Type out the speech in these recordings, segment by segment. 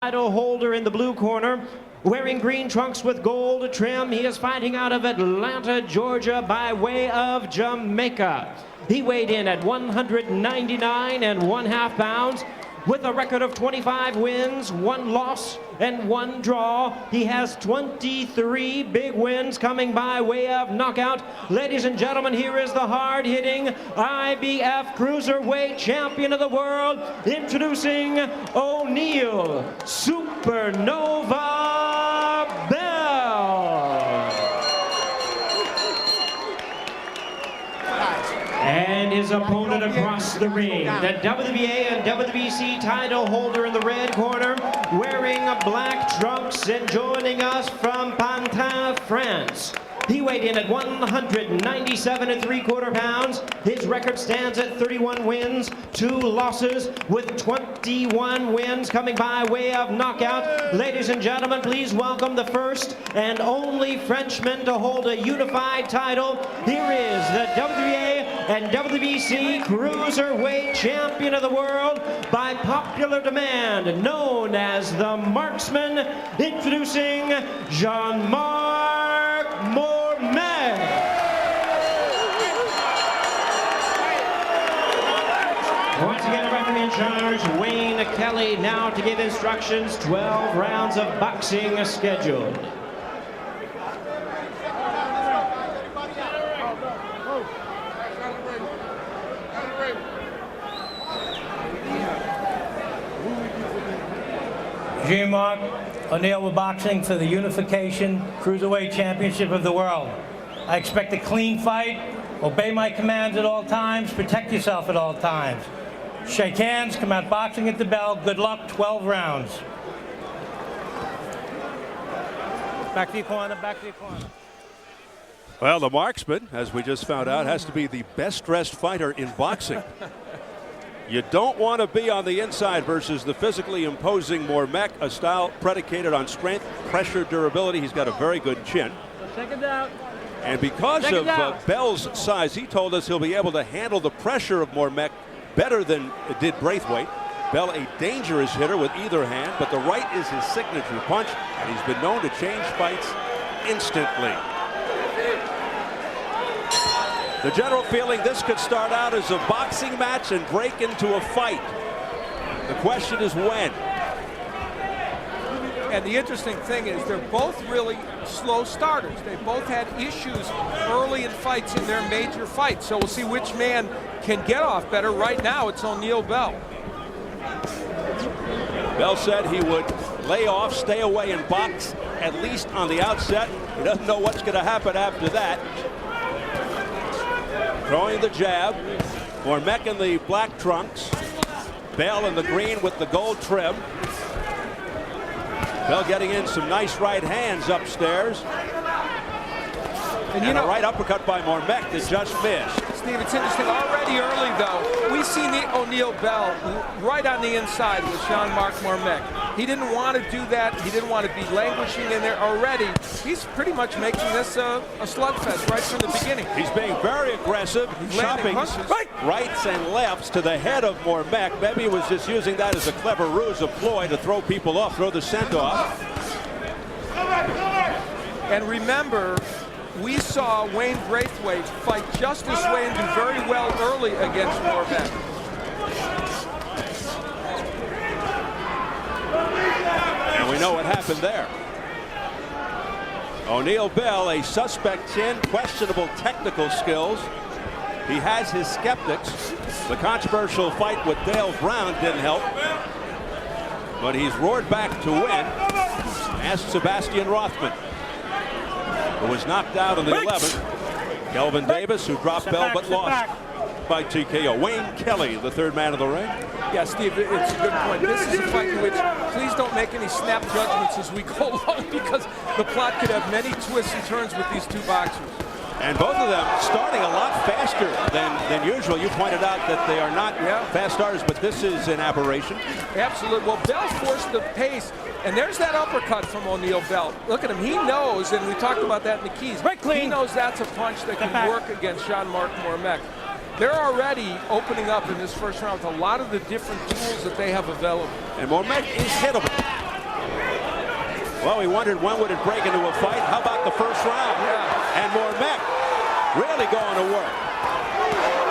Title holder in the blue corner, wearing green trunks with gold trim. He is fighting out of Atlanta, Georgia by way of Jamaica. He weighed in at 199 1/2 pounds with a record of 25 wins, 1 loss, and 1 draw. He has 23 big wins coming by way of knockout. Ladies and gentlemen, here is the hard-hitting IBF cruiserweight champion of the world, introducing O'Neal Supernova Bell. And his opponent across the ring, the WBA and WBC title holder in the red corner, wearing black trunks and joining us from Pantin, France. He weighed in at 197 3/4 pounds. His record stands at 31 wins, 2 losses, with 21 wins coming by way of knockout. Ladies and gentlemen, please welcome the first and only Frenchman to hold a unified title. Here is the WBA and WBC Cruiserweight Champion of the World, by popular demand, known as the Marksman, introducing Jean Marc Mormeck. Once again, a referee in charge, Wayne Kelly, now to give instructions. 12 rounds of boxing scheduled. Jean Marc O'Neal with boxing for the Unification Cruiserweight Championship of the World. I expect a clean fight. Obey my commands at all times. Protect yourself at all times. Shake hands, come out boxing at the bell. Good luck, 12 rounds. Back to your corner, back to your corner. Well, the marksman, as we just found out, has to be the best dressed fighter in boxing. You don't want to be on the inside versus the physically imposing Mormeck, a style predicated on strength, pressure, durability. He's got a very good chin. Second out. And because of Bell's size, he told us he'll be able to handle the pressure of Mormeck better than did Braithwaite. Bell, a dangerous hitter with either hand, but the right is his signature punch, and he's been known to change fights instantly. The general feeling this could start out as a boxing match and break into a fight. The question is when. And the interesting thing is they're both really slow starters. They both had issues early in fights in their major fights. So we'll see which man can get off better. Right now it's O'Neal Bell. Bell said he would lay off, stay away and box, at least on the outset. He doesn't know what's going to happen after that. Throwing the jab. Mormeck in the black trunks. Bell in the green with the gold trim. Bell getting in some nice right hands upstairs. And you know, a right uppercut by Mormeck that just missed. Steve, it's interesting. Already early, though, we see O'Neal Bell right on the inside with Jean Marc Mormeck. He didn't want to do that. He didn't want to be languishing in there already. He's pretty much making this a slugfest right from the beginning. He's being very aggressive. He's chopping rights and lefts to the head of Mormeck. Maybe he was just using that as a clever ruse, a ploy to throw people off, throw the scent off. And remember, we saw Wayne Braithwaite fight just this way and do very well early against Mormeck. And we know what happened there. O'Neal Bell, a suspect chin, questionable technical skills. He has his skeptics. The controversial fight with Dale Brown didn't help. But he's roared back to win. Ask Sebastian Rothman, who was knocked out in the 11th. Kelvin Davis, who dropped Bell but lost by TKO. Wayne Kelly, the third man of the ring. Yeah, Steve, it's a good point. This is a fight in which please don't make any snap judgments as we go along, because the plot could have many twists and turns with these two boxers. And both of them starting a lot faster than usual. You pointed out that they are not fast starters, but this is an aberration. Absolutely. Well, Bell forced the pace, and there's that uppercut from O'Neal Bell. Look at him. He knows, and we talked about that in the keys. He knows that's a punch that can work against Jean Marc Mormeck. they're already opening up in this first round with a lot of the different tools that they have available. And Mormeck is hittable. Well, we wondered when would it break into a fight. How about the first round? Yeah. And Mormeck really going to work.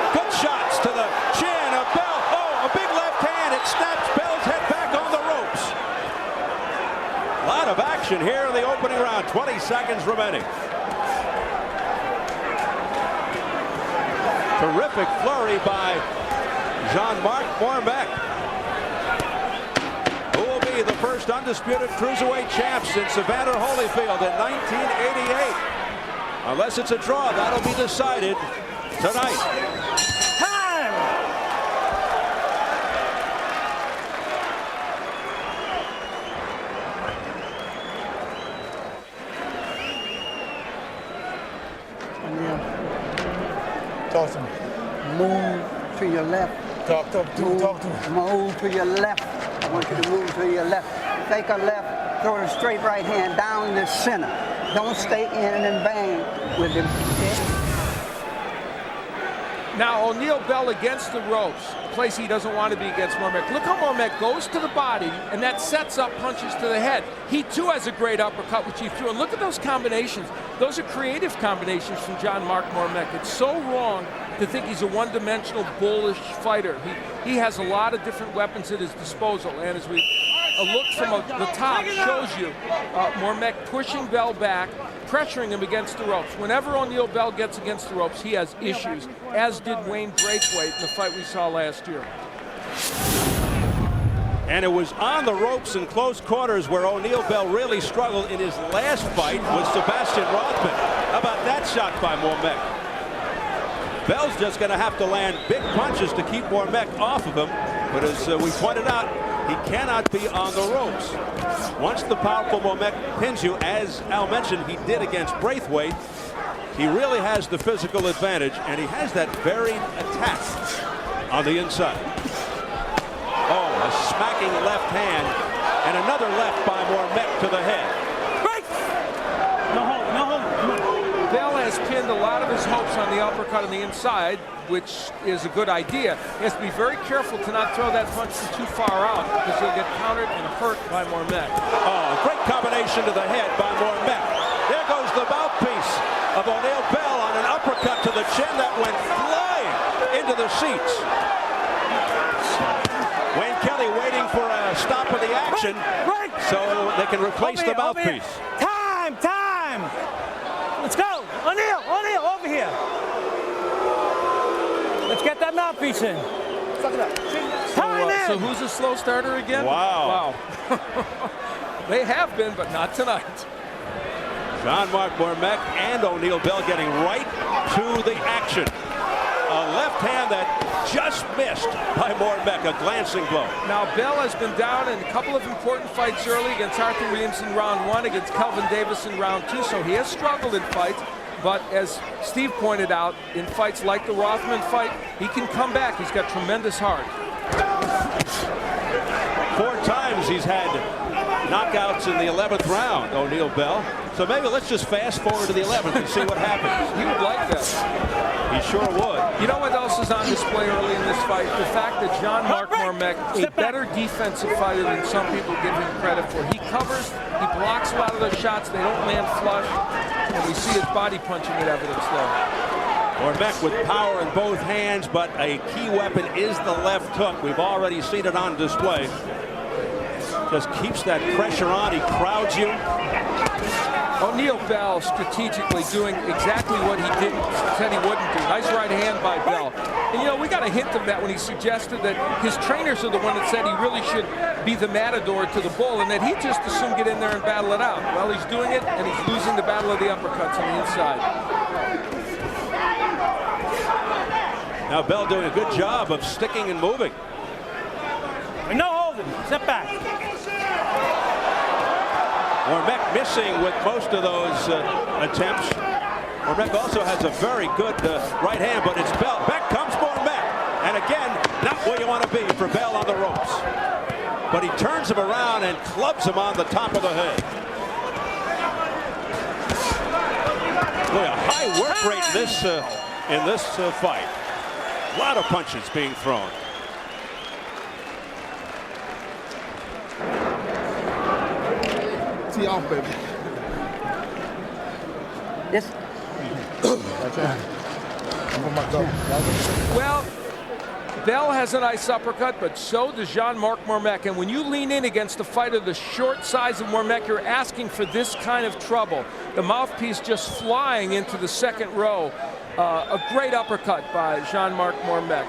Good shots to the chin of Bell. Oh, a big left hand. It snaps Bell's head back on the ropes. A lot of action here in the opening round. 20 seconds remaining. Terrific flurry by Jean Marc Mormeck, who will be the first undisputed cruiserweight champ since Evander Holyfield in 1988. Unless it's a draw, that'll be decided tonight. Time! Talk to me. Move to your left. Talk to me. Move to your left. I want you to move to your left. Take a left, throw the straight right hand down the center. Don't stay in and bang with him. Now O'Neal Bell against the ropes, a place he doesn't want to be against Mormeck. Look how Mormeck goes to the body, and that sets up punches to the head. He too has a great uppercut, which he threw. And look at those combinations. Those are creative combinations from Jean Marc Mormeck. It's so wrong to think he's a one-dimensional, bullish fighter. He has a lot of different weapons at his disposal. And as a look from the top shows you Mormeck pushing Bell back, pressuring him against the ropes. Whenever O'Neal Bell gets against the ropes, he has issues, as did Wayne Braithwaite in the fight we saw last year. And it was on the ropes in close quarters where O'Neal Bell really struggled in his last fight with Sebastian Rothman. How about that shot by Mormeck? Bell's just going to have to land big punches to keep Mormeck off of him. But as we pointed out, he cannot be on the ropes. Once the powerful Mormeck pins you, as Al mentioned, he did against Braithwaite, he really has the physical advantage, and he has that varied attack on the inside. Oh, a smacking left hand, and another left by Mormeck to the head. No hold, no hold. Bell has pinned a lot of his hopes on the uppercut on the inside, which is a good idea. He has to be very careful to not throw that punch too far out, because he'll get countered and hurt by Mormeck. Oh, great combination to the head by Mormeck. There goes the mouthpiece of O'Neal Bell on an uppercut to the chin that went flying into the seats. Wayne Kelly waiting for a stop of the action so they can replace the mouthpiece. Time! Let's go! O'Neal, over here! Let's get that mouthpiece in. So who's a slow starter again? Wow. They have been, but not tonight. Jean Marc Mormeck and O'Neal Bell getting right to the action. A left hand that just missed by Mormeck, a glancing blow. Now Bell has been down in a couple of important fights early against Arthur Williams in round 1, against Kelvin Davis in round 2, so he has struggled in fights. But as Steve pointed out, in fights like the Rothman fight, he can come back. He's got tremendous heart. 4 times he's had knockouts in the 11th round, O'Neal Bell. So maybe let's just fast forward to the 11th and see what happens. He would like that. He sure would. You know what else is on display early in this fight? The fact that Jean Marc Mormeck, a better defensive fighter than some people give him credit for. He covers, he blocks a lot of those shots, they don't land flush, and we see his body punching at evidence there. Mormeck with power in both hands, but a key weapon is the left hook. We've already seen it on display. Just keeps that pressure on, he crowds you. O'Neal Bell strategically doing exactly what he said he wouldn't do. Nice right hand by Bell. And you know, we got a hint of that when he suggested that his trainers are the one that said he really should be the matador to the bull, and that he just assumed get in there and battle it out. Well, he's doing it, and he's losing the battle of the uppercuts on the inside. Now Bell doing a good job of sticking and moving. No holding, step back. Mormeck missing with most of those attempts. Mormeck also has a very good right hand, but it's Bell. Back comes Mormeck. And again, not where you want to be for Bell on the ropes. But he turns him around and clubs him on the top of the head. Boy, a high work rate in this fight. A lot of punches being thrown. tee off, baby. This. Well, Bell has a nice uppercut, but so does Jean Marc Mormeck. And when you lean in against a fighter the short size of Mormeck, you're asking for this kind of trouble. The mouthpiece just flying into the second row. A great uppercut by Jean Marc Mormeck.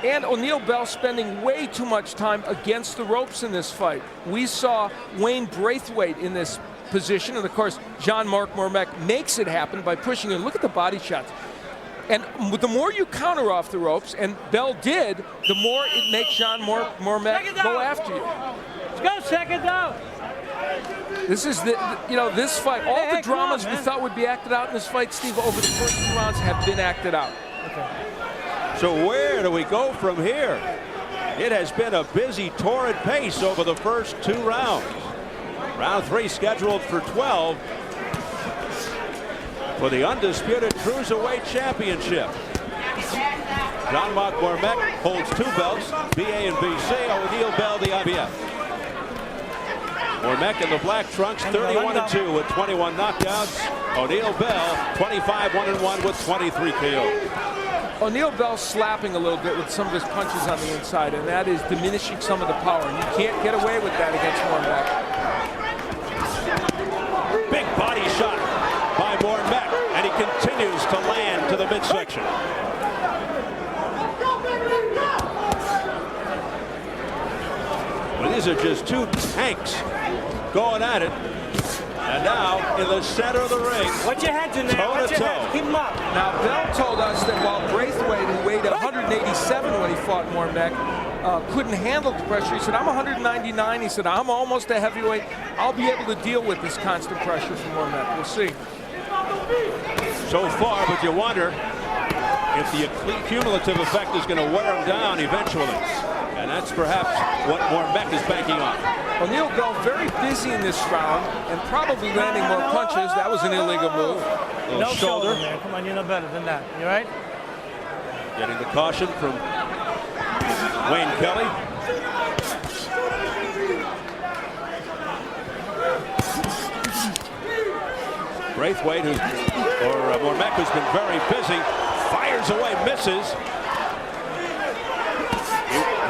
And O'Neal Bell spending way too much time against the ropes in this fight. We saw Wayne Braithwaite in this position, and of course, Jean Marc Mormeck makes it happen by pushing in. Look at the body shots. And the more you counter off the ropes, and Bell did, the more it makes Jean Marc Mormeck go after you. Let's go, second down. This is this fight. All the dramas we thought would be acted out in this fight, Steve, over the first 2 rounds have been acted out. Okay. So where do we go from here? It has been a busy, torrid pace over the first 2 rounds. Round 3 scheduled for 12 for the undisputed cruiserweight championship. Jean Marc Mormeck holds 2 belts, BA and BC. O'Neal Bell, the IBF. Mormeck in the black trunks, 31-2 with 21 knockouts. O'Neal Bell, 25-1-1 with 23 KOs. O'Neal Bell slapping a little bit with some of his punches on the inside, and that is diminishing some of the power. And you can't get away with that against Mormeck. Big body shot by Mormeck, and he continues to land to the midsection. Well, these are just 2 tanks going at it. And now in the center of the ring. Watch your heads in there. Watch your heads. Keep them up. Now, Bell told us that while Braithwaite, who weighed 187 when he fought Mormeck, couldn't handle the pressure. He said, I'm 199. He said, I'm almost a heavyweight. I'll be able to deal with this constant pressure from Mormeck. We'll see. So far, but you wonder if the cumulative effect is going to wear him down eventually. And that's perhaps what Mormeck is banking on. O'Neal Bell very busy in this round and probably landing more punches. That was an illegal move. No shoulder, man. Come on, you know better than that. You right? Getting the caution from Wayne Kelly. Braithwaite, Mormeck, who's been very busy, fires away, misses.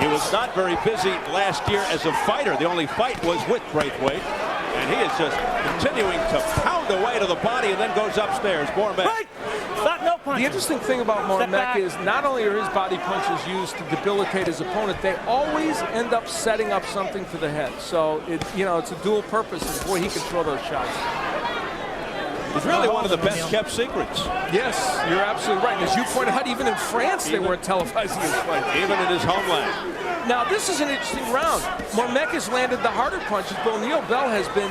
He was not very busy last year as a fighter. The only fight was with Braithwaite. And he is just continuing to pound away to the body and then goes upstairs. Mormeck. Right. Stop, no punch. The interesting thing about Mormeck is not only are his body punches used to debilitate his opponent, they always end up setting up something for the head. So, it's a dual purpose. And boy, he can throw those shots. It's really one of the best kept secrets. Yes, you're absolutely right. And as you pointed out, even in France, they weren't televising his fight. Even in his homeland. Now, this is an interesting round. Mormeck has landed the harder punches, but O'Neal Bell has been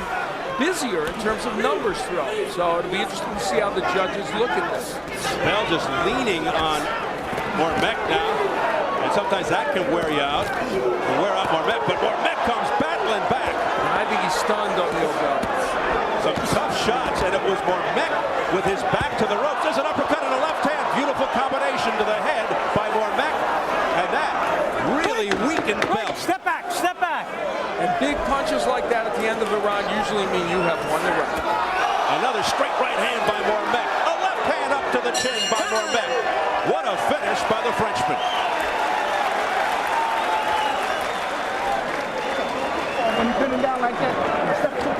busier in terms of numbers thrown. So it'll be interesting to see how the judges look at this. Bell just leaning on Mormeck now. And sometimes that can wear you out. Or wear out Mormeck. But Mormeck comes battling back. And I think he stunned O'Neal Bell. Some tough shots, and it was Mormeck with his back to the ropes. There's an uppercut and a left hand. Beautiful combination to the head by Mormeck. And that really weakened Bell. Step back, step back. And big punches like that at the end of the round usually mean you have won the round. Another straight right hand by Mormeck. A left hand up to the chin by Mormeck. What a finish by the Frenchman. When you pin him down like that,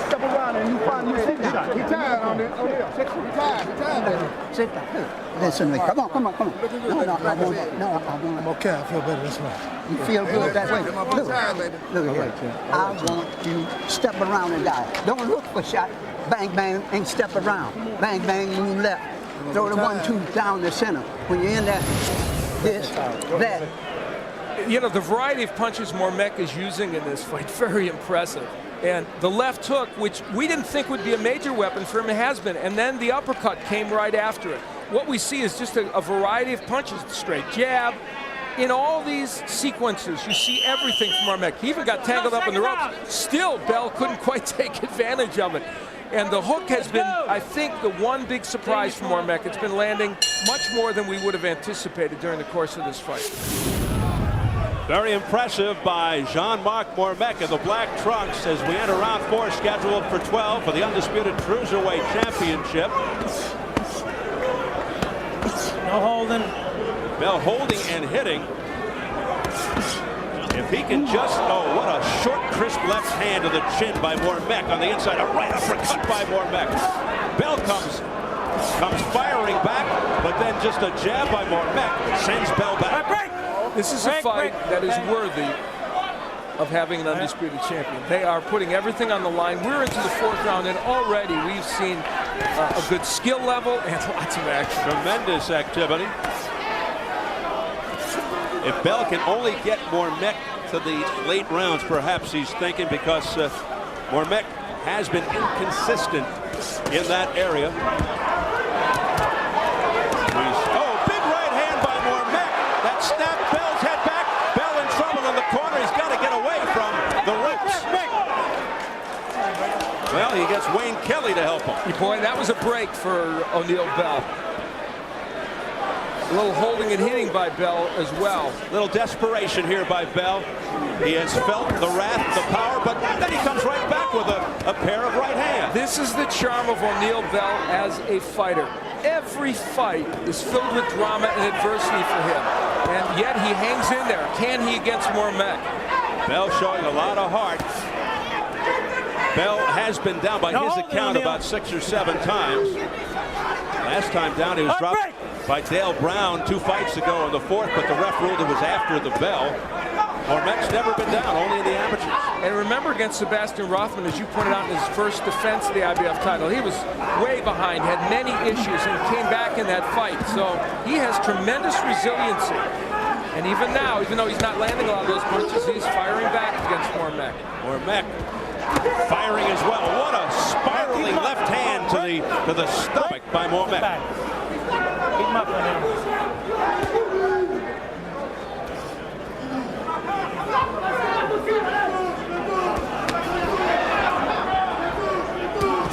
step around and you find your sit down. He tired on it. He tired. Sit down. Listen to me. Come on. No, I won't. I'm okay. I feel better. That's right. You feel good that way. Look Look. here. I want you to step around and die. Don't look for shot. Bang, bang, and step around. Bang, bang, move left. Throw the 1-2 down the center. When you're in that, this, that. The variety of punches Mormeck is using in this fight, very impressive. And the left hook, which we didn't think would be a major weapon for him, it has been. And then the uppercut came right after it. What we see is just a variety of punches, straight jab. In all these sequences, you see everything from Mormeck. He even got tangled up in the ropes. Still, Bell couldn't quite take advantage of it. And the hook has been, I think, the one big surprise for Mormeck. It's been landing much more than we would have anticipated during the course of this fight. Very impressive by Jean Marc Mormeck in the black trunks as we enter round 4, scheduled for 12 for the undisputed cruiserweight championship. No holding. Bell holding and hitting. If he can just, oh, what a short, crisp left hand to the chin by Mormeck on the inside. A right uppercut by Mormeck. Bell comes firing back, but then just a jab by Mormeck sends Bell back. This is a fight that is worthy of having an undisputed champion. They are putting everything on the line. We're into the 4th round, and already we've seen a good skill level and lots of action. Tremendous activity. If Bell can only get Mormeck to the late rounds, perhaps he's thinking, because Mormeck has been inconsistent in that area. Oh, big right hand by Mormeck. That snapped Bell's head back. Bell in trouble in the corner. He's got to get away from the ropes. Well, he gets Wayne Kelly to help him. Boy, that was a break for O'Neal Bell. A little holding and hitting by Bell as well. Little desperation here by Bell. He has felt the wrath, the power, but then he comes right back with a pair of right hands. This is the charm of O'Neal Bell as a fighter. Every fight is filled with drama and adversity for him, and yet he hangs in there. Can he against Mormeck? Bell showing a lot of heart. Bell has been down by his account about 6 or 7 times. Last time down he was dropped by Dale Brown 2 fights ago in the 4th, but the ref ruled it was after the bell. Mormeck's never been down, only in the amateurs. And remember, against Sebastian Rothman, as you pointed out in his first defense of the IBF title, he was way behind, had many issues, and came back in that fight. So he has tremendous resiliency. And even now, even though he's not landing a lot of those punches, he's firing back against Mormeck. Mormeck firing as well. What a spiraling left hand to the stomach by Mormeck. Keep him up right now.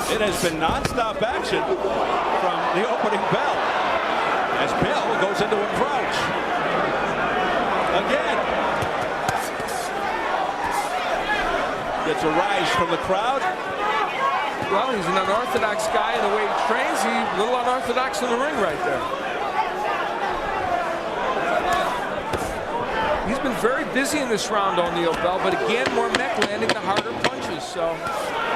It has been non-stop action from the opening bell as Bell goes into a crouch. Again. Gets a rise from the crowd. Well, he's an unorthodox guy in the way he trains. He's a little unorthodox in the ring right there. He's been very busy in this round, O'Neal Bell, but again, Mormeck landing the harder punches, so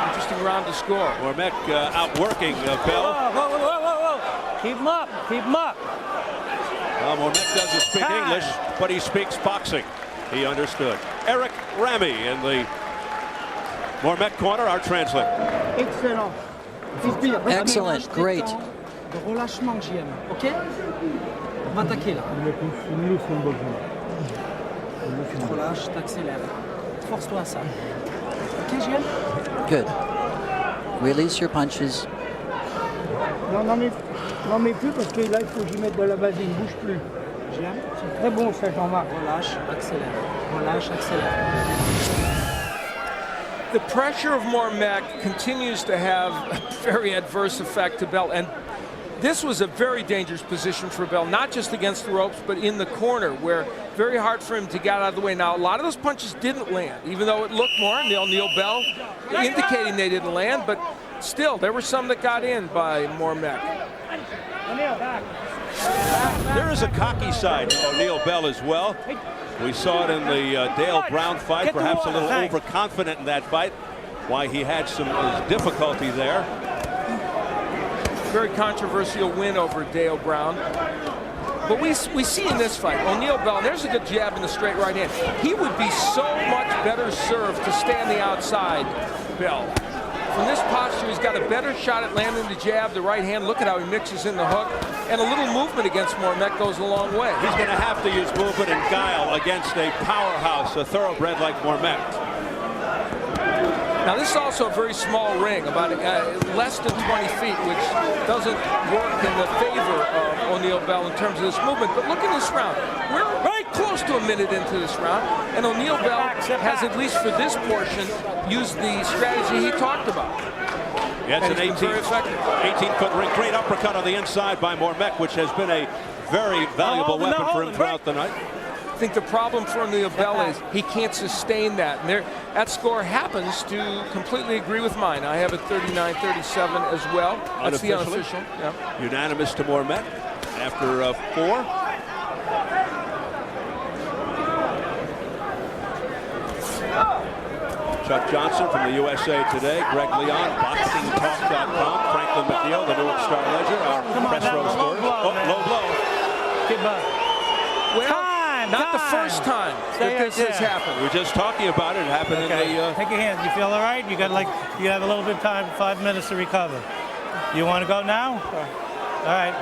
interesting round to score. Mormeck outworking Bell. Whoa. Keep him up. Keep him up. Well, Mormeck doesn't speak English, but he speaks boxing. He understood. Eric Ramy in the Mormeck corner, our translator. Excellent, great. De relâchement que j'aime, ok? On va attaquer là. Tu te relâches, t'accélères. Force-toi à ça. Ok, j'aime? Good. Release your punches. Non, n'en mets plus parce que là, il faut que j'y mette de la base, il ne bouge plus. J'aime. C'est très bon, ça, Jean-Marc. Relâche, accélère. Relâche, accélère. The pressure of Mormeck continues to have a very adverse effect to Bell, and this was a very dangerous position for Bell, not just against the ropes, but in the corner, where very hard for him to get out of the way. Now, a lot of those punches didn't land, even though it looked more on O'Neal Bell, indicating they didn't land, but still, there were some that got in by Mormeck. There is a cocky side to O'Neal Bell as well. We saw it in the Dale Brown fight, perhaps a little overconfident in that fight, why he had some difficulty there. Very controversial win over Dale Brown. But we see in this fight, O'Neal Bell, and there's a good jab in the straight right hand. He would be so much better served to stay on the outside, Bell. From this posture, he's got a better shot at landing the jab, the right hand. Look at how he mixes in the hook. And a little movement against Mormeck goes a long way. He's going to have to use movement and guile against a powerhouse, a thoroughbred like Mormeck. Now, this is also a very small ring, about less than 20 feet, which doesn't work in the favor of O'Neal Bell in terms of this movement. But look at this round. We're right close to a minute into this round, and O'Neal Bell has, at least for this portion, used the strategy he talked about. Yeah, it's an 18-foot ring. Great uppercut on the inside by Mormeck, which has been a very valuable weapon for him throughout the night. think the problem for O'Neal Bell is he can't sustain that. And that score happens to completely agree with mine. I have it 39-37 as well. That's the unofficial. Yeah. Unanimous to Mormeck after 4. Chuck Johnson from the USA Today, Greg Leon, BoxingTalk.com, Franklin McNeil, the Newark Star Ledger, our press row stories. Low blow. Well, not the first time that this has happened. We were just talking about it. It happened in the... Take your hands. You feel all right? You have a little bit of time, 5 minutes to recover. You want to go now? All right.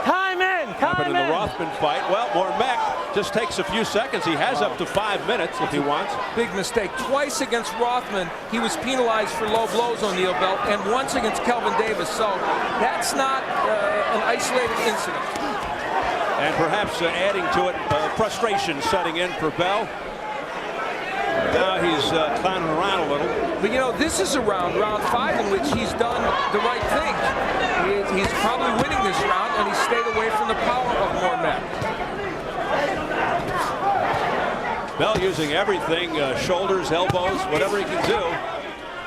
Time in. Happened in the Rothman fight. Well, Mormeck just takes a few seconds. He has up to 5 minutes if he wants. Big mistake. Twice against Rothman, he was penalized for low blows on O'Neal Bell, and once against Kelvin Davis. So that's not an isolated incident. And perhaps adding to it, frustration setting in for Bell. Now he's clowning around a little. But you know, this is round 5, in which he's done the right thing. He's probably winning this round, and he stayed away from the power of Mormeck. Bell using everything, shoulders, elbows, whatever he can do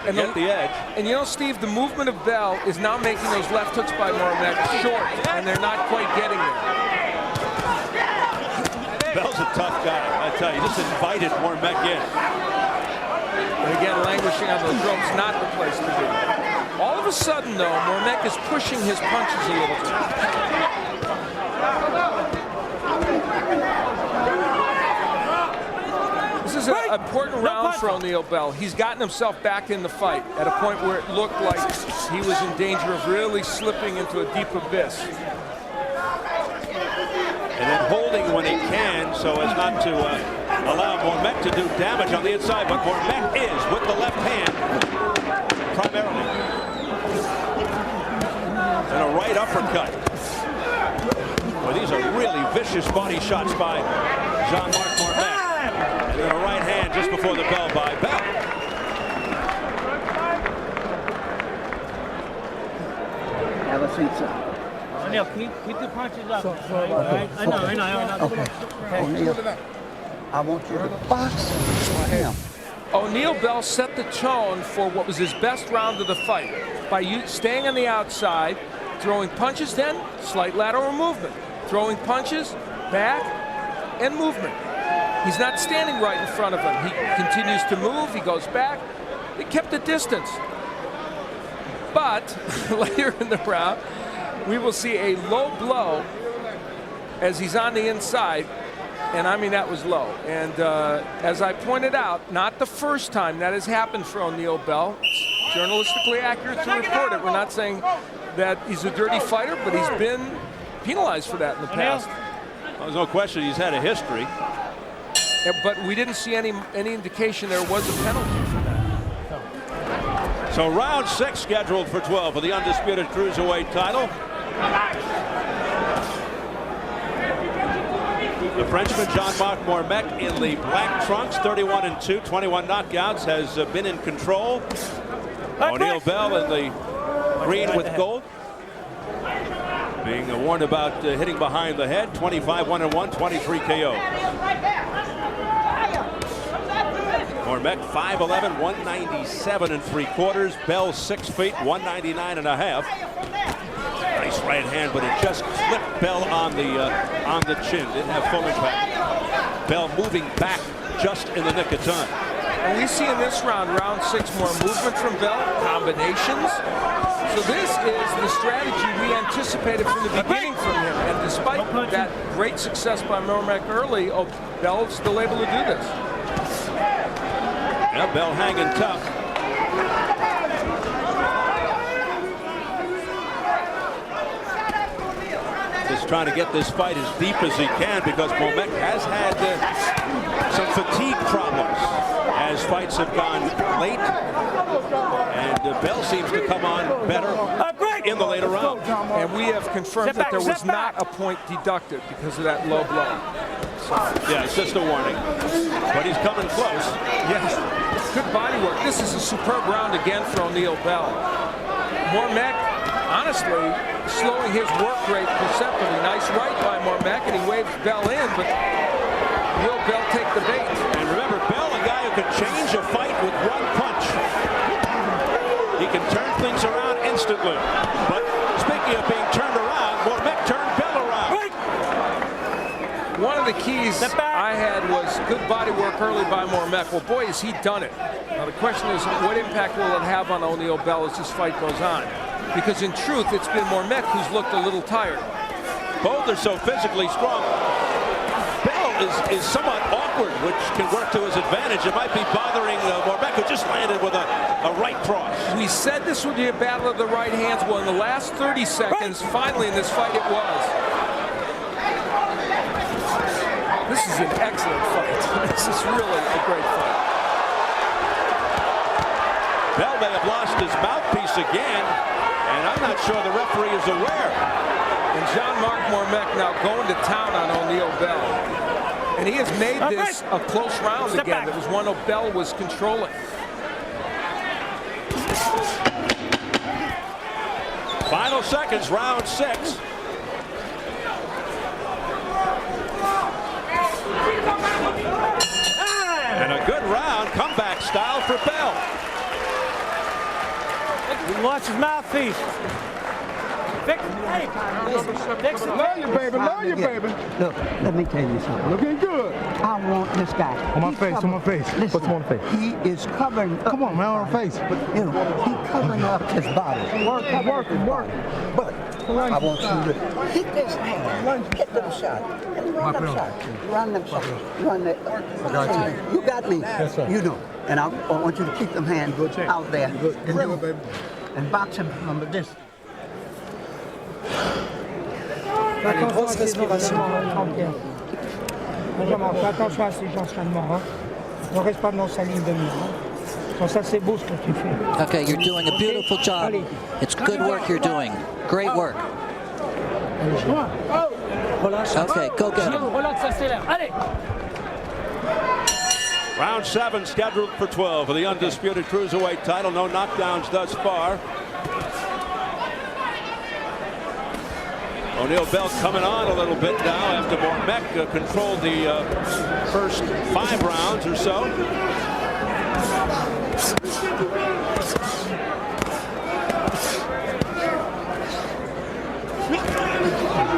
to get the edge. And you know, Steve, the movement of Bell is now making those left hooks by Mormeck short, and they're not quite getting there. Bell's a tough guy, I tell you. Just invited Mormeck in. And again, languishing on those ropes, not the place to be. All of a sudden, though, Mormeck is pushing his punches a little bit. This is an important round for O'Neal Bell. He's gotten himself back in the fight at a point where it looked like he was in danger of really slipping into a deep abyss. And then holding when he can so as not to allow Mormeck to do damage on the inside. But Mormeck is with the left hand primarily. And a right uppercut. Well, these are really vicious body shots by Jean Marc Mormeck. And then a right hand just before the bell by Bell. Have a seat, sir. O'Neal, keep the punches up. I know. Okay. O'Neal, I want you to box him. O'Neal Bell set the tone for what was his best round of the fight by staying on the outside, throwing punches, then slight lateral movement, throwing punches, back, and movement. He's not standing right in front of him. He continues to move. He goes back. He kept the distance. But later in the round, we will see a low blow as he's on the inside. And I mean, that was low. And as I pointed out, not the first time that has happened for O'Neal Bell. It's journalistically accurate to report it. We're not saying that he's a dirty fighter, but he's been penalized for that in the past. Well, there's no question he's had a history. Yeah, but we didn't see any indication there was a penalty for that. So round 6 scheduled for 12 for the undisputed cruiserweight title. The Frenchman Jean Marc Mormeck in the black trunks, 31-2, 21 knockouts, has been in control. O'Neal Bell in the green with gold, being warned about hitting behind the head. 25-1-1, 23 KO. Mormeck 5'11", 197 3/4. Bell 6 feet, 199 1/2. Nice right hand, but it just clipped Bell on the chin. Didn't have full impact. Bell moving back just in the nick of time. And we see in this round 6, more movement from Bell, combinations. So this is the strategy we anticipated from the beginning from him. And despite that great success by Mormeck early, Bell's still able to do this. Yeah, Bell hanging tough. Just trying to get this fight as deep as he can, because Mormeck has had some fatigue problems as fights have gone late, and Bell seems to come on better in the later round. And we have confirmed that there was not a point deducted because of that low blow. Yeah, it's just a warning, but he's coming close. Yes, good body work. This is a superb round again for O'Neal Bell. Mormeck, honestly, slowing his work rate perceptibly. Nice right by Mormeck, and he waves Bell in, but Will Bell take the bait? And remember, Bell, a guy who can change a fight with one punch. He can turn things around instantly. But speaking of being turned around, Mormeck turned Bell around. One of the keys I had was good body work early by Mormeck. Well, boy, has he done it. Now, the question is, what impact will it have on O'Neal Bell as this fight goes on? Because in truth, it's been Mormeck who's looked a little tired. Both are so physically strong. Bell is somewhat awkward, which can work to his advantage. It might be bothering Mormeck, who just landed with a right cross. We said this would be a battle of the right hands. Well, in the last 30 seconds, finally in this fight, it was. This is an excellent fight. This is really a great fight. Bell may have lost his mouthpiece again, and I'm not sure the referee is aware. And Jean Marc Mormeck now going to town on O'Neal Bell. And he has made this a close round again. That was one Bell was controlling. Final seconds, round 6. And a good round, comeback style for Bell. He lost his mouthpiece. Fix it. Love you, baby. Love you, baby. Look, let me tell you something. Looking good. I want this guy. On my He's face, covering- on my face. Listen, What's on my face? He is covering. Come on, man, on my face. But you know, he's covering up his body. Working. But I want you to hit this hand, hit them shot, and run them shot. Run them shot. Run that. I got you. You got me. Yes, sir. You know. And I want you to keep them hands out there. Good, baby. And box him from a distance. Une grosse respiration. Benjamin, fais attention à ces enchaînements. Hein. Ne reste pas dans sa ligne de mire. Hein. Bon, ça, c'est beau ce que tu fais. Okay, you're doing a beautiful job. It's good work you're doing. Great work. Relâche. Okay, go get him. Relax, accélère. Allez. Round 7 scheduled for 12 for the undisputed cruiserweight title. No knockdowns thus far. O'Neal Bell coming on a little bit now after Mormeck controlled the first 5 rounds or so.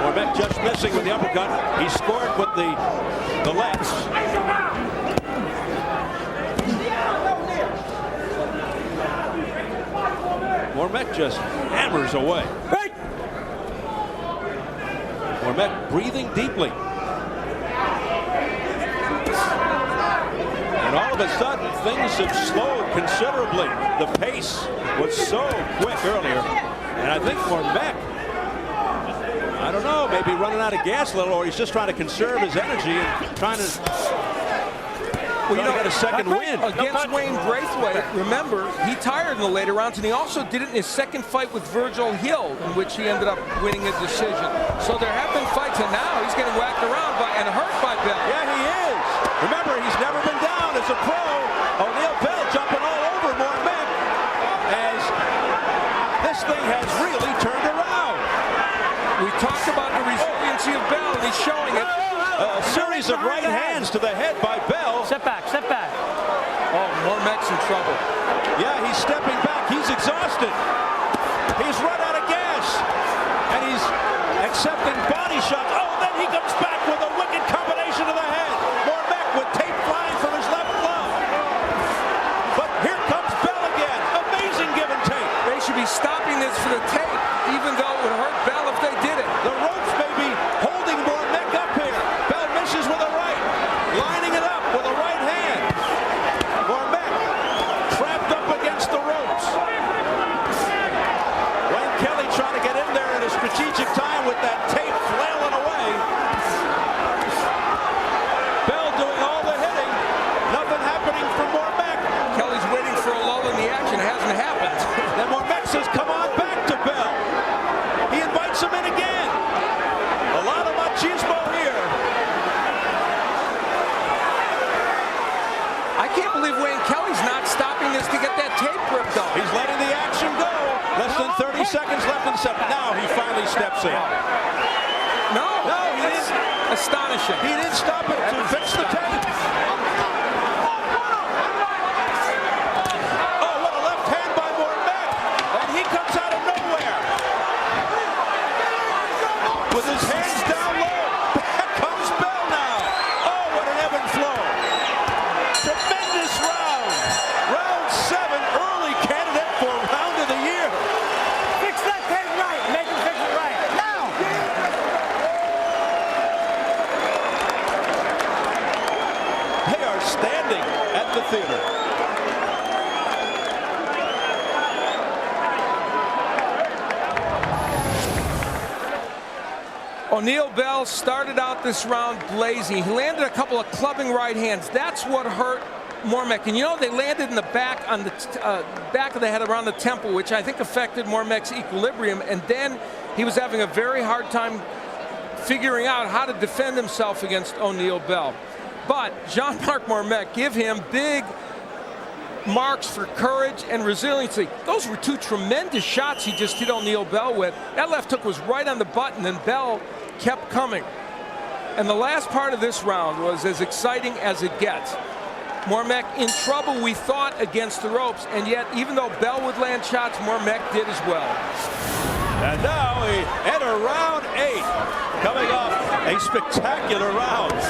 Mormeck just missing with the uppercut. He scored with the lefts. Mormeck just hammers away. Mormeck breathing deeply. And all of a sudden, things have slowed considerably. The pace was so quick earlier. And I think Mormeck, I don't know, maybe running out of gas a little, or he's just trying to conserve his energy and trying to get a second win. Against Wayne Braithwaite, remember, he tired in the later rounds, and he also did it in his second fight with Virgil Hill, in which he ended up winning a decision. So there have been fights, and now he's getting whacked around and hurt by Bell. Yeah, he is. Remember, he's never been down as a pro. O'Neal Bell jumping all over Mormeck as this thing has really turned around. We talked about the resiliency of Bell, and he's showing it. A series of right hands to the head by Bell. Step back. Oh, Mormeck's in trouble. Yeah, he's stepping back. He's exhausted. He's run out of gas. And he's accepting body shots. Oh, then he comes back with a wicked combination to the head. Mormeck with tape flying from his left glove. But here comes Bell again. Amazing give and take. They should be stopping this for the tape, even though it would hurt Bell if they did it. The ropes may be holding Mormeck up here. Bell misses with a right. Lining it up with a right hand. Mormeck trapped up against the ropes. Wayne Kelly trying to get in there at a strategic time with that tape flailing away. Bell doing all the hitting. Nothing happening from Mormeck. Kelly's waiting for a lull in the action. It hasn't happened. Then Mormeck says, come on back to Bell. He invites him in again. A lot of machismo here. I can't believe Wayne Kelly's not stopping this to get that tape ripped up. He's letting the action go. Less than 30 seconds left in the 7th. Now he finally steps in. No, No, he didn't. Astonishing. He didn't stop it to fix the tape. Oh, what a left hand by Mormeck. And he comes out of nowhere. With his hands down low. Back comes Bell now. Oh, what an ebb and flow. Tremendous round. Round 7, early candidate for round of the year. Fix that tape right. Make him fix it right. Now. They are standing at the theater. O'Neal Bell started out this round blazing. He landed a couple of clubbing right hands. That's what hurt Mormeck. And you know, they landed in the back on the back of the head around the temple, which I think affected Mormeck's equilibrium. And then he was having a very hard time figuring out how to defend himself against O'Neal Bell. But Jean Marc Mormeck, give him big marks for courage and resiliency. Those were 2 tremendous shots he just hit O'Neal Bell with. That left hook was right on the button, and Bell kept coming. And the last part of this round was as exciting as it gets. Mormeck in trouble, we thought, against the ropes, and yet even though Bell would land shots, Mormeck did as well. And now we enter round 8, coming off a spectacular round.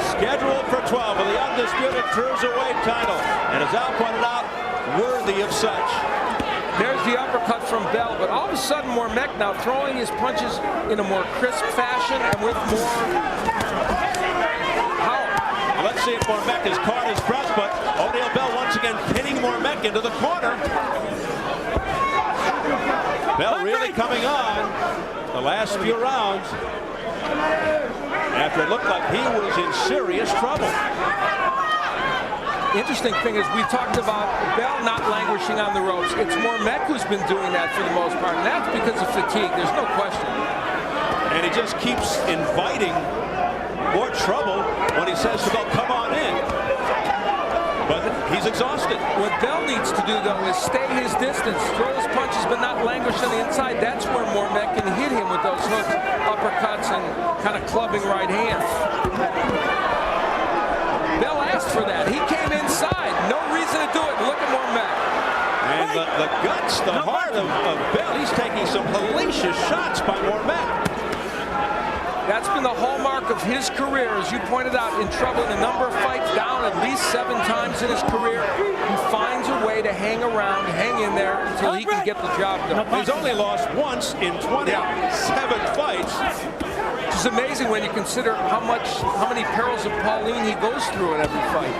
Scheduled for 12 of the undisputed cruiserweight title, and as Al pointed out, worthy of such. There's the uppercut from Bell, but all of a sudden Mormeck now throwing his punches in a more crisp fashion and with more power. Let's see if Mormeck has caught his breath, but O'Neal Bell once again pinning Mormeck into the corner. Bell really coming on the last few rounds after it looked like he was in serious trouble. Interesting thing is we talked about Bell not languishing on the ropes. It's Mormeck who's been doing that for the most part, and that's because of fatigue. There's no question. And he just keeps inviting more trouble when he says to Bell, come on in. But he's exhausted. What Bell needs to do, though, is stay his distance, throw his punches, but not languish on the inside. That's where Mormeck can hit him with those hooks, uppercuts, and kind of clubbing right hands. Bell asked for that. He came inside. No reason to do it. Look at Mormeck. And the guts, the heart of Bell. He's taking some hellacious shots by Mormeck. That's been the hallmark of his career, as you pointed out, in trouble in a number of fights, down at least 7 times in his career. He finds a way to hang around, hang in there until he can get the job done. He's only lost once in 27 fights. It's amazing when you consider how many perils of Pauline he goes through in every fight.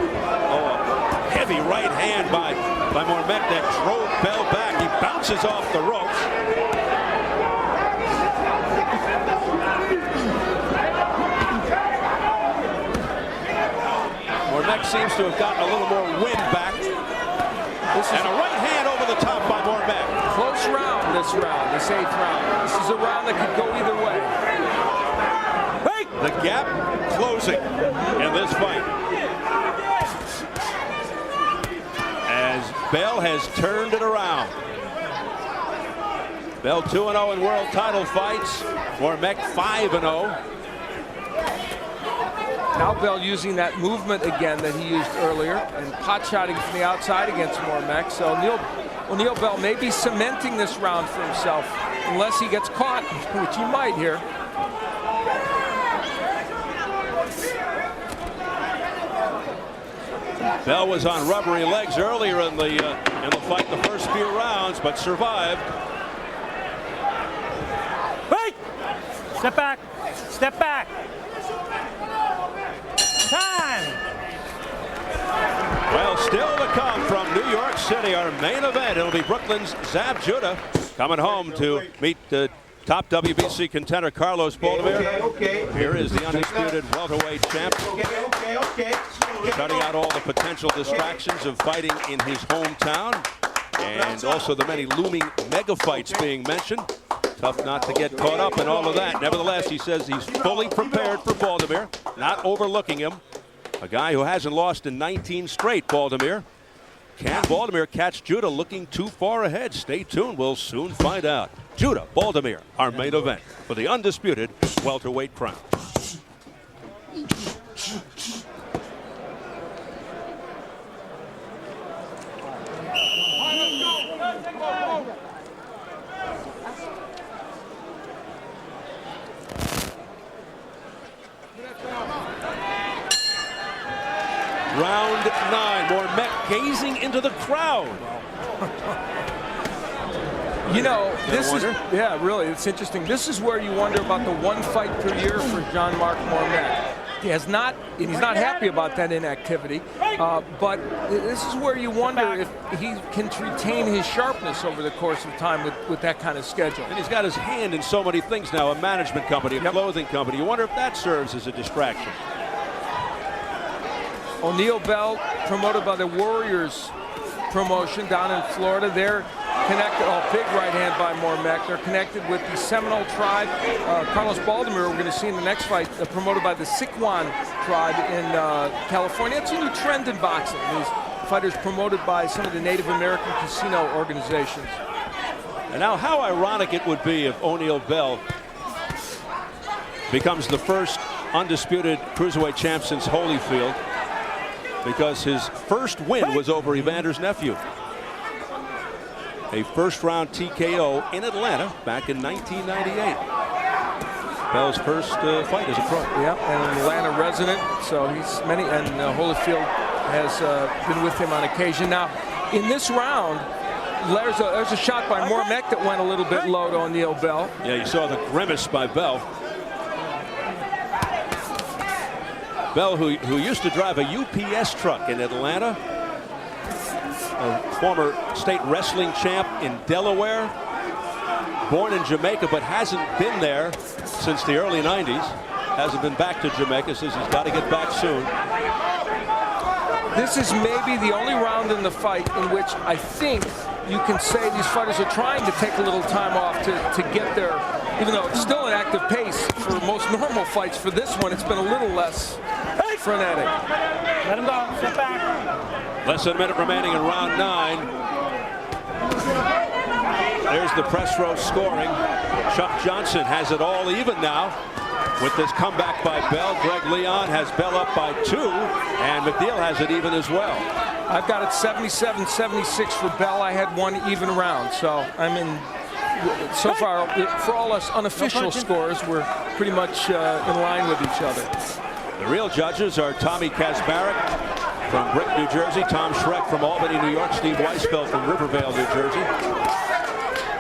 Oh, a heavy right hand by Mormeck that drove Bell back. He bounces off the ropes. Mormeck seems to have gotten a little more wind back. And a right hand over the top by Mormeck. Close round, this 8th round. This is a round that could go either way. The gap closing in this fight. As Bell has turned it around. Bell 2-0 in world title fights. Mormeck 5-0. Now Bell using that movement again that he used earlier and pot-shotting from the outside against Mormeck. So O'Neal Bell may be cementing this round for himself unless he gets caught, which he might here. Bell was on rubbery legs earlier in the fight, the first few rounds, but survived. Wait! Step back. Step back. Time. Well, still to come from New York City, our main event. It'll be Brooklyn's Zab Judah coming home to meet the top WBC contender Carlos Baldomir. Here is the undisputed welterweight champ. Cutting out all the potential distractions of fighting in his hometown, and also the many looming mega fights being mentioned. Tough not to get caught up in all of that. Nevertheless, he says he's fully prepared for Baldomir, not overlooking him. A guy who hasn't lost in 19 straight, Baldomir. Can Baltimore catch Judah looking too far ahead? Stay tuned. We'll soon find out. Judah, Baltimore, our main event for the undisputed welterweight crown. Round 9. Mormeck gazing into the crowd. You know, this is, yeah, really, it's interesting. This is where you wonder about the one fight per year for Jean Marc Mormeck. He's not happy about that inactivity, but this is where you wonder if he can retain his sharpness over the course of time with that kind of schedule. And he's got his hand in so many things now, a management company, a clothing company. You wonder if that serves as a distraction. O'Neal Bell, promoted by the Warriors promotion down in Florida. They're connected, big right hand by Mormeck. They're connected with the Seminole tribe. Carlos Baltimore, we're going to see in the next fight, promoted by the Siquan tribe in California. It's a new trend in boxing. These fighters promoted by some of the Native American casino organizations. And now how ironic it would be if O'Neal Bell becomes the first undisputed cruiserweight champ since Holyfield, because his first win was over Evander's nephew. A first-round TKO in Atlanta back in 1998. Bell's first fight as a pro. Yeah, and an Atlanta resident, so he's and Holyfield has been with him on occasion. Now, in this round, there's a shot by Mormeck that went a little bit low to O'Neal Bell. Yeah, you saw the grimace by Bell. Bell, who used to drive a UPS truck in Atlanta, a former state wrestling champ in Delaware, born in Jamaica but hasn't been there since the early 90s. Hasn't been back to Jamaica, says he's got to get back soon. This is maybe the only round in the fight in which I think you can say these fighters are trying to take a little time off to get there, even though it's still an active pace for most normal fights. For this one, it's been a little less frenetic. Let him go. Step back. Less than a minute remaining in round 9. There's the press row scoring. Chuck Johnson has it all even now with this comeback by Bell. Greg Leon has Bell up by 2, and McNeil has it even as well. I've got it 77-76 for Bell. I had one even round, so I'm in. So far, for all us unofficial scores, we're pretty much in line with each other. The real judges are Tommy Kasparek from Brick, New Jersey, Tom Schreck from Albany, New York, Steve Weisfeld from Rivervale, New Jersey.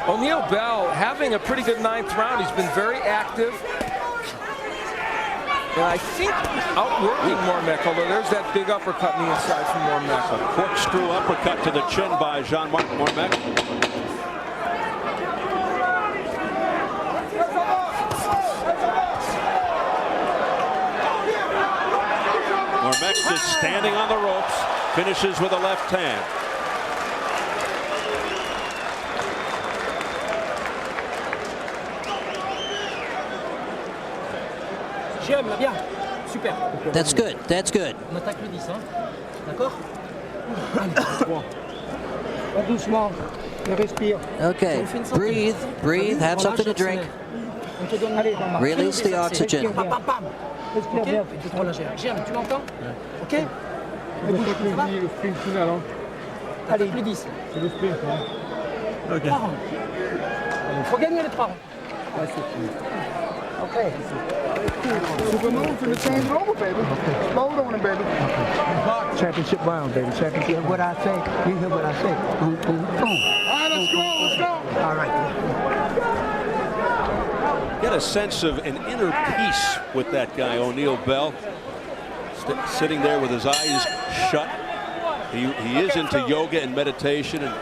O'Neal Bell having a pretty good 9th round. He's been very active. And I think outworking Mormeck, although there's that big uppercut in the inside from Mormeck. A corkscrew uppercut to the chin by Jean Marc Mormeck. Mormeck just standing on the ropes, finishes with a left hand. That's good. That's good. On attaque le 10, hein? D'accord? Pas doucement, et respire. Okay. Breathe. Breathe. Have something to drink. On te donne Allez, Jean-Marc. Release the oxygen. Bam, bam, bam. Respire Ok? bien. Tu te relâcher. Germe, tu m'entends? Ok? Le sprint final, hein. Allez, plus 10. C'est le sprint, hein. Ok. Faut gagner les 3 rounds. Ouais, c'est fini. Okay. Super move from the change over, baby. Load on it, baby. Championship round, baby. Championship. What I say, you hear what I say. Boom, boom, boom. All right, let's go, let's go. All right. Get a sense of an inner peace with that guy, O'Neal Bell. Sitting there with his eyes shut. He is into yoga and meditation and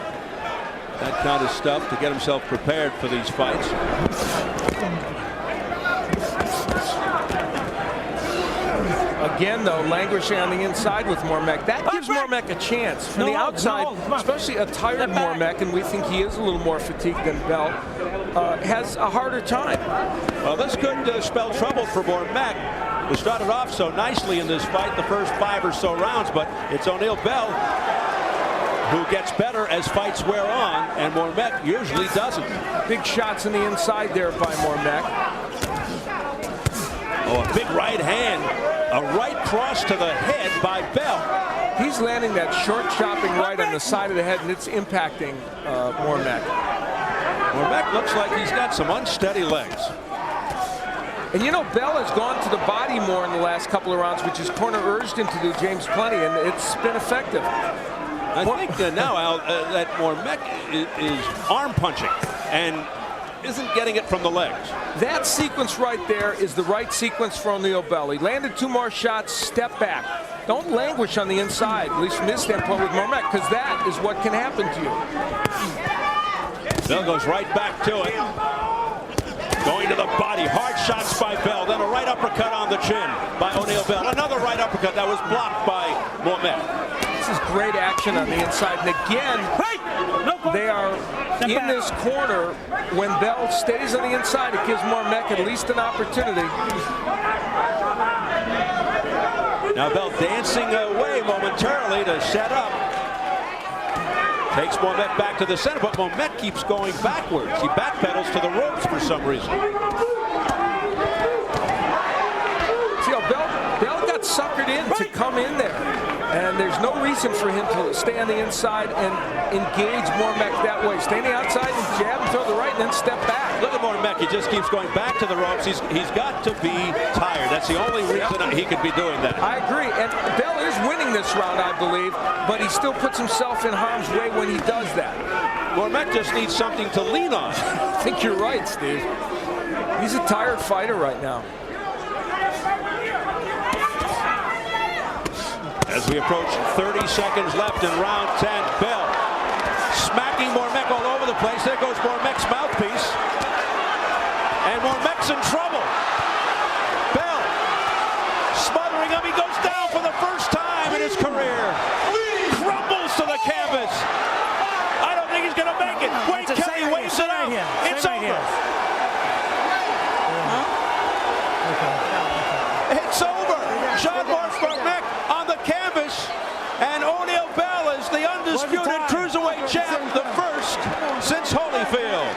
that kind of stuff to get himself prepared for these fights. Again, though, languishing on the inside with Mormeck. That gives Mormeck a chance. From the outside, especially a tired Mormeck, and we think he is a little more fatigued than Bell, has a harder time. Well, this could spell trouble for Mormeck, who started off so nicely in this fight the first 5 or so rounds, but it's O'Neal Bell who gets better as fights wear on, and Mormeck usually doesn't. Big shots in the inside there by Mormeck. Oh, a big right hand, a right cross to the head by Bell. He's landing that short chopping right on the side of the head, and it's impacting Mormeck. Mormeck looks like he's got some unsteady legs. And you know, Bell has gone to the body more in the last couple of rounds, which his corner urged him to do, James plenty, and it's been effective. I think now, Al, that Mormeck is arm punching and isn't getting it from the legs. That sequence right there is the right sequence for O'Neal Bell. He landed 2 more shots, step back. Don't languish on the inside, at least from his standpoint with Mormeck, because that is what can happen to you. Bell goes right back to it. Going to the body, hard shots by Bell, then a right uppercut on the chin by O'Neal Bell. Another right uppercut that was blocked by Mormeck. This is great action on the inside, and again, they are in this corner. When Bell stays on the inside, it gives Mormeck at least an opportunity. Now Bell dancing away momentarily to set up. Takes Mormeck back to the center, but Mormeck keeps going backwards. He backpedals to the ropes for some reason. See how Bell got suckered in to come in there. And there's no reason for him to stay on the inside and engage Mormeck that way. Stay on the outside and jab and throw the right and then step back. Look at Mormeck. He just keeps going back to the ropes. He's got to be tired. That's the only reason he could be doing that. I agree. And Bell is winning this round, I believe, but he still puts himself in harm's way when he does that. Mormeck just needs something to lean on. I think you're right, Steve. He's a tired fighter right now. As we approach 30 seconds left in round 10, Bell smacking Mormeck all over the place. There goes Mormeck's mouthpiece. And Mormeck's in trouble. Bell smothering him. He goes down for the first time in his career. Crumbles to the canvas. I don't think he's going to make it. Wait, Kelly waves it out. It's over. It's over. Jean Marc Mormeck on the canvas, and O'Neal Bell is the undisputed cruiserweight champ, the first since Holyfield.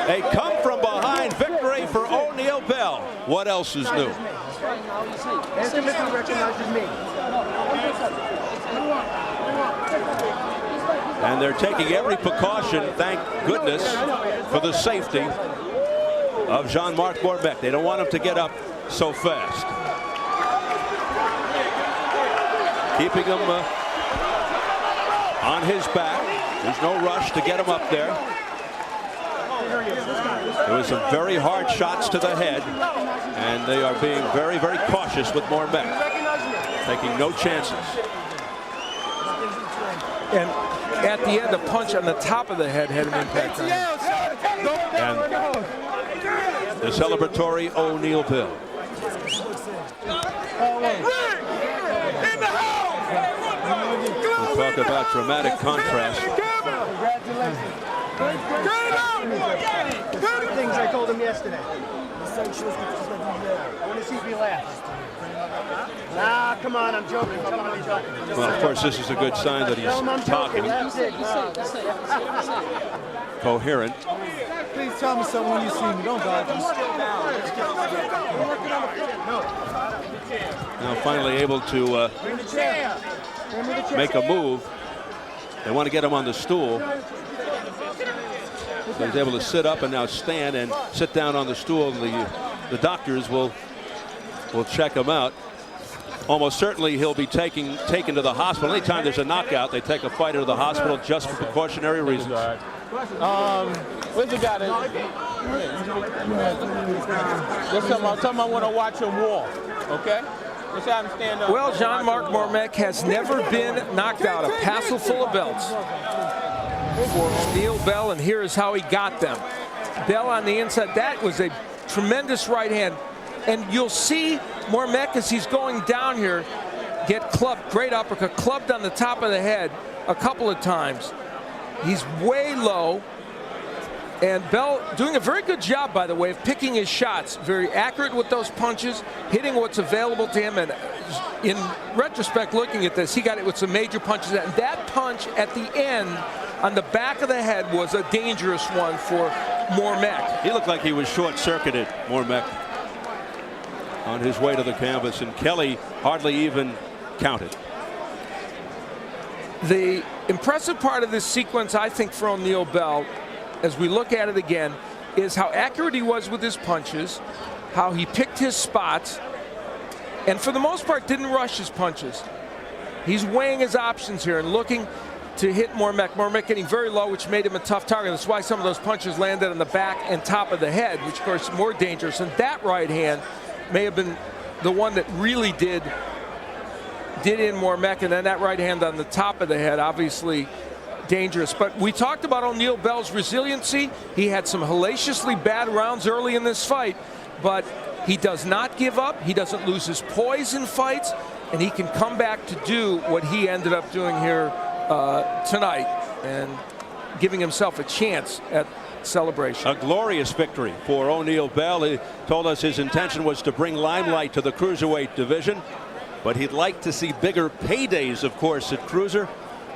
A come-from-behind victory for O'Neal Bell. What else is new? And they're taking every precaution, thank goodness, for the safety of Jean Marc Mormeck. They don't want him to get up so fast. Keeping him on his back. There's no rush to get him up there. There was some very hard shots to the head, and they are being very, very cautious with Mormeck, taking no chances. And at the end, a punch on the top of the head had an impact on him. And the celebratory O'Neal Bell. We'll talk about dramatic contrast. Things I told him yesterday. I want to see if he laughs. Nah, come on, I'm joking. Well, of course, this is a good sign that he's talking. Coherent. Please tell me something when you see me. Don't dodge me. Now finally able to make a move. They want to get him on the stool. So he's able to sit up and now stand and sit down on the stool. The doctors will check him out. Almost certainly he'll be taken to the hospital. Anytime there's a knockout, they take a fighter to the hospital just for precautionary reasons. Where's the guy that? Just tell him I want to watch him walk, okay? Well, Jean Marc Mormeck has never been knocked out. A passel full of belts for O'Neal Bell, and here is how he got them. Bell on the inside. That was a tremendous right hand. And you'll see Mormeck as he's going down here get clubbed. Great uppercut, clubbed on the top of the head a couple of times. He's way low. And Bell doing a very good job, by the way, of picking his shots. Very accurate with those punches, hitting what's available to him. And in retrospect, looking at this, he got it with some major punches. And that punch at the end on the back of the head was a dangerous one for Mormeck. He looked like he was short-circuited, Mormeck, on his way to the canvas, and Kelly hardly even counted. The impressive part of this sequence, I think, for O'Neal Bell, as we look at it again, is how accurate he was with his punches, how he picked his spots, and for the most part didn't rush his punches. He's weighing his options here and looking to hit Mormeck. Mormeck getting very low, which made him a tough target. That's why some of those punches landed on the back and top of the head, which of course is more dangerous. And that right hand may have been the one that really did in Mormeck, and then that right hand on the top of the head, obviously dangerous. But we talked about O'Neal Bell's resiliency. He had some hellaciously bad rounds early in this fight, but he does not give up. He doesn't lose his poise in fights, and he can come back to do what he ended up doing here tonight and giving himself a chance at celebration. A glorious victory for O'Neal Bell. He told us his intention was to bring limelight to the cruiserweight division, but he'd like to see bigger paydays, of course, at cruiser.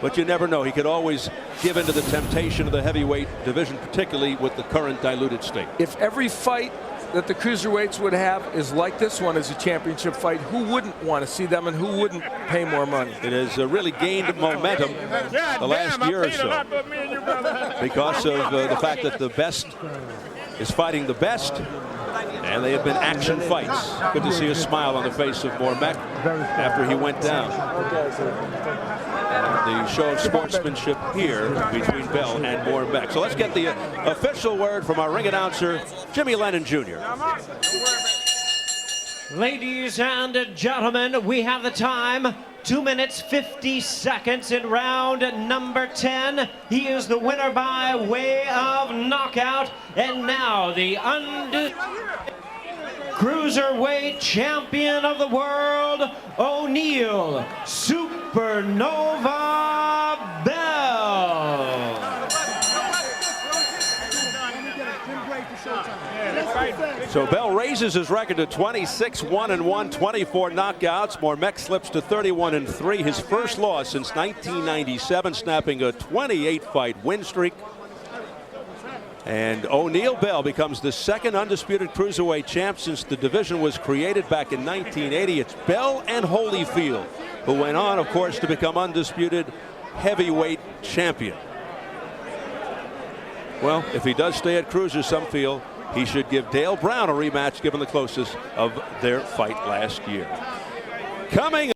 But you never know. He could always give into the temptation of the heavyweight division, particularly with the current diluted state. If every fight that the cruiserweights would have is like this one as a championship fight, who wouldn't want to see them and who wouldn't pay more money? It has really gained momentum the last year or so because of the fact that the best is fighting the best, and they have been action fights. Good to see a smile on the face of Mormeck after he went down. The show of sportsmanship here between Bell and Mormeck. So let's get the official word from our ring announcer, Jimmy Lennon Jr. Ladies and gentlemen, we have the time. 2 minutes, 50 seconds in round number 10. He is the winner by way of knockout. And now the cruiserweight champion of the world, O'Neal Supernova Bell. So Bell raises his record to 26-1-1, 24 knockouts. Mormeck slips to 31-3, his first loss since 1997, snapping a 28-fight win streak. And O'Neal Bell becomes the second undisputed cruiserweight champ since the division was created back in 1980. It's Bell and Holyfield, who went on, of course, to become undisputed heavyweight champion. Well, if he does stay at cruiser, some feel he should give Dale Brown a rematch, given the closest of their fight last year. Coming